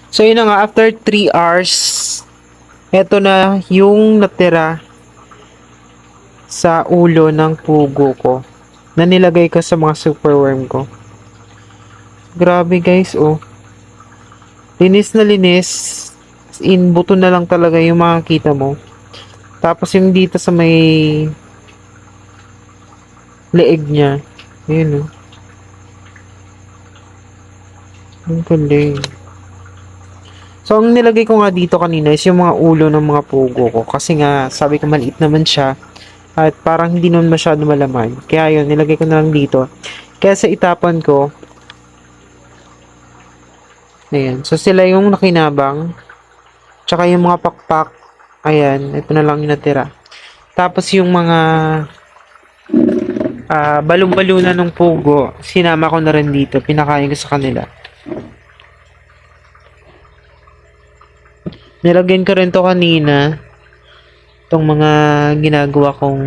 So yun na nga, after 3 hours, eto na yung natira sa ulo ng pugo ko na nilagay ko sa mga superworm ko. Grabe guys, oh. Linis na linis. As in, buto na lang talaga yung makikita mo. Tapos yung dito sa may leeg niya. Ayun, oh. Ang galing. So, ang nilagay ko nga dito kanina is yung mga ulo ng mga pugo ko. Kasi nga, sabi ko maliit naman siya. At parang hindi naman masyado malaman. Kaya yun, nilagay ko na lang dito. Kaya sa itapan ko, ayan. So, sila yung nakinabang. Tsaka yung mga pakpak. Ayan, ito na lang yung natira. Tapos yung mga balong-balunan ng pugo, sinama ko na rin dito. Pinakain ko sa kanila. Nilagyan ko rin to kanina. Itong mga ginagawa kong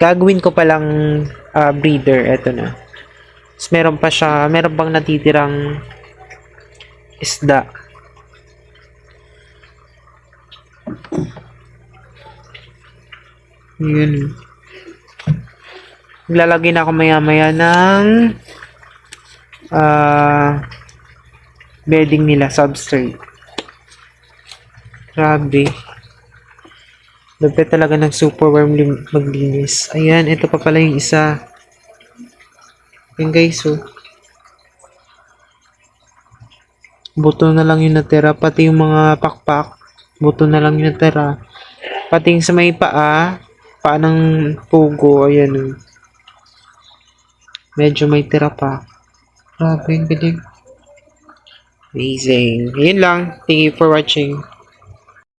gagawin ko palang breeder. Eto na. Tapos meron pa siya, meron pang natitirang isda. Yun. Maglalagay na ako maya-maya ng bedding nila, substrate. Grabe. Lupit talaga ng superworm maglinis. Ayan, ito pa pala yung isa. Ayan guys, oh. Buto na lang yung natira. Pati yung mga pakpak. Buto na lang yung natira. Pati yung sa may paa. Paa ng pugo. Ayan, oh. Medyo may tira pa. Grabe, ang galing. Amazing. Yun lang. Thank you for watching.